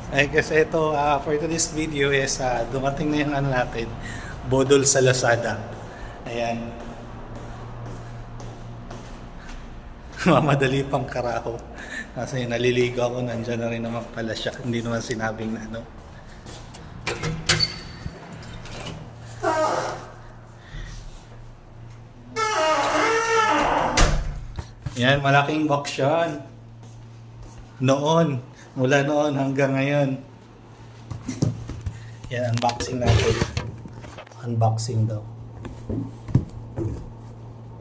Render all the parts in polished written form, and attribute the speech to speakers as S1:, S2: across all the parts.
S1: Ay, kasi ito, for today's video is dumating na yung ano natin, bodol sa Lazada. Ayan, mamadali pang karaho. Kasi naliligo ako, nandyan na rin naman pala siya. Hindi naman sinabing na ano. Yan, malaking box yan. Noon, mula noon hanggang ngayon. Yan, unboxing natin. Unboxing daw.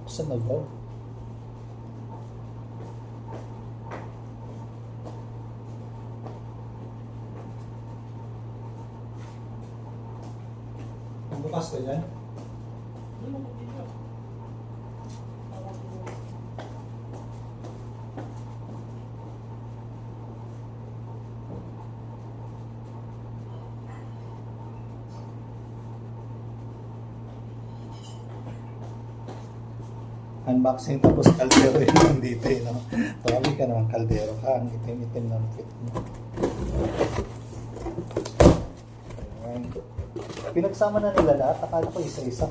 S1: Saan na ba? Bukas ka dyan? Unboxing tapos kaldero yun nandito eh, no? Marami ka naman kaldero ka, ang itim-itim ng fit mo. Ayan. Pinagsama na nila lahat, akala ko isa-isa.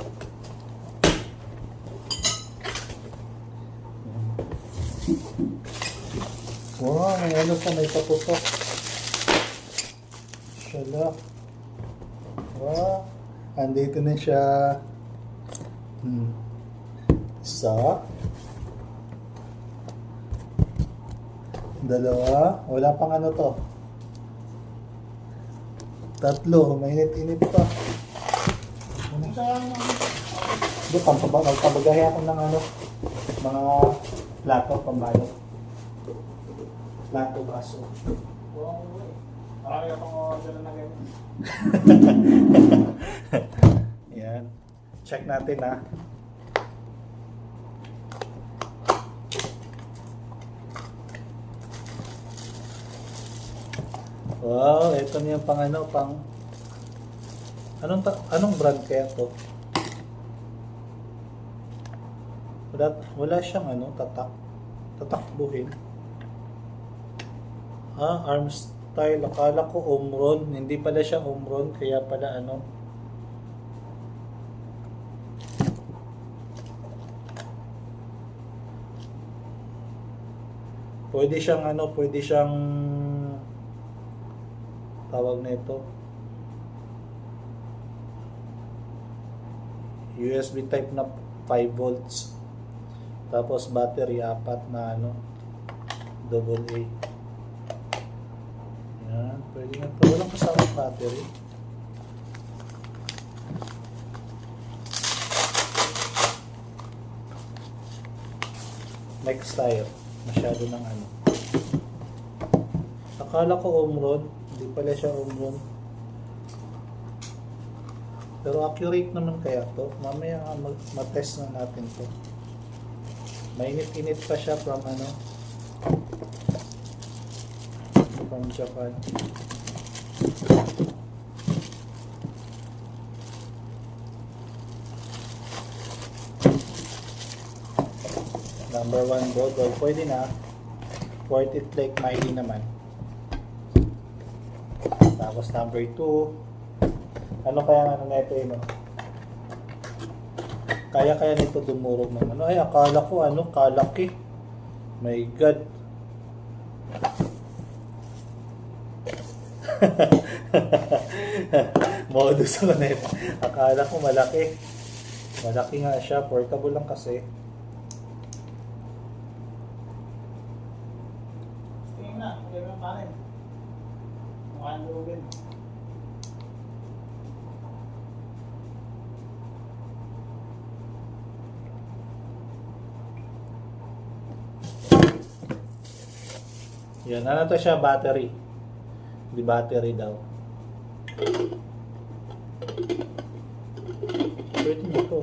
S1: Wow, may ano pa, may paputok. Shala. Wow, andito na siya. Isa. Dalawa. Wala pang ano to. Tatlo. Mainit-init pa. Ito, pagpabagahe ako ng ano, mga plato, pambalot. Plato, baso.
S2: Marami akong order na ganyan.
S1: Yan. Check natin ha. Wow, ito niya pang ano, pang anong brand kaya to? Wala siyang ano, tatakbuhin. Arm style, akala ko Omron, hindi pala siya Omron, kaya pala ano. Pwede siyang ano, pwede siyang tawag na ito USB type na 5 volts, tapos battery 4 na ano AA. Yan, pwede na ito, walang kasama battery. Next tayo, masyado ng ano, akala ko Omron, hindi pala siya Omron. Pero accurate naman kaya to. Mamaya matest na natin to. Mainit-init pa siya from ano, from Japan. Number 1 bottle. Pwede na. Worth it like Miley naman. Tapos number 2, ano kaya ano neto yun? Kaya nito dumurog ng ano? Ay, akala ko ano, kalaki. My God. Modus ako neto. Akala ko malaki. Malaki nga siya. Portable lang kasi.
S2: Tingin na, hindi mo panin. Mukha yung lugin.
S1: Yan, ano to siya? Battery. Di battery daw. Pwede nito.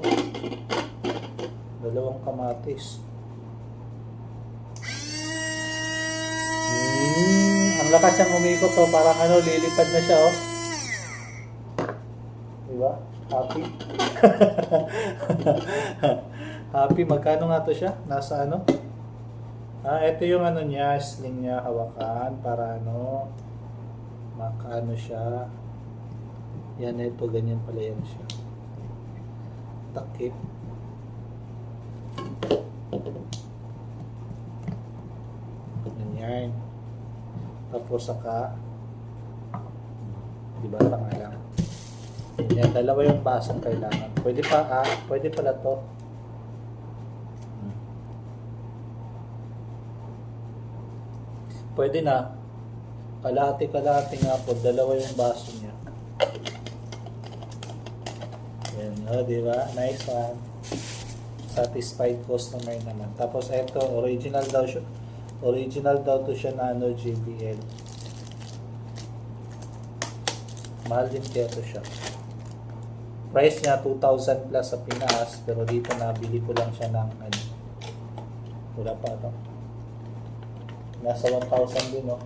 S1: Dalawang kamatis. Ang lakas siyang umikot to. Parang ano, lilipad na siya oh. Diba? Happy. Happy. Magkano nga to siya? Nasa ano? Ito yung ano niya, sling niya, hawakan para ano, Makaano siya. Yan, ito, ganyan pala yan siya. Takip. Ganyan. Tapos saka, di ba, tanga lang. Yan, dalawa yung basong kailangan. Pwede pala to. Pwede na. Kalahati nga po, dalawa yung baso niya. Yan, di ba? Nice one. Satisfied customer naman. Tapos ito, original daw siya. Original daw to siya na JBL. Mahal din kaya to siya. Price niya 2,000 plus sa Pinas, pero dito nabili ko lang siya ng wala pa ito. Nasa 1,000 din, no?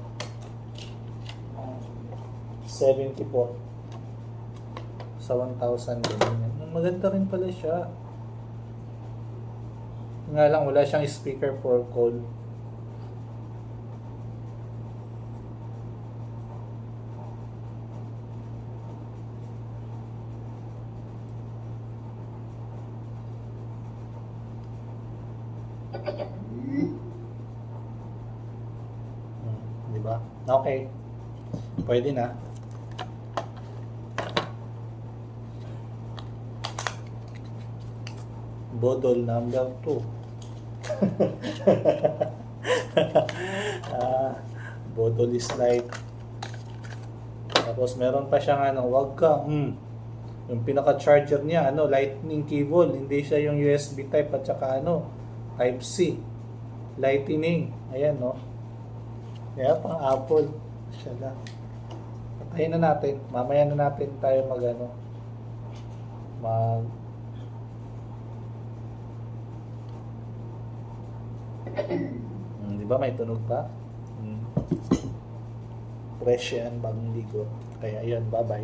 S1: 74. Sa 1,000 din. Maganda rin pala siya. Nga lang, wala siyang speaker for call. Di ba? Okay. Pwede na. Bodol number 2. Bodol is like. Tapos meron pa siyang wag ka. Yung pinaka-charger niya, lightning cable. Hindi siya yung USB type at saka type C. Lightning. Ayan, no? Kaya pang Apple. Siya lang. Patayin na natin. Mamaya na natin tayo di ba may tunog pa? Fresh yan, bagong ligo. Kaya yun, bye-bye.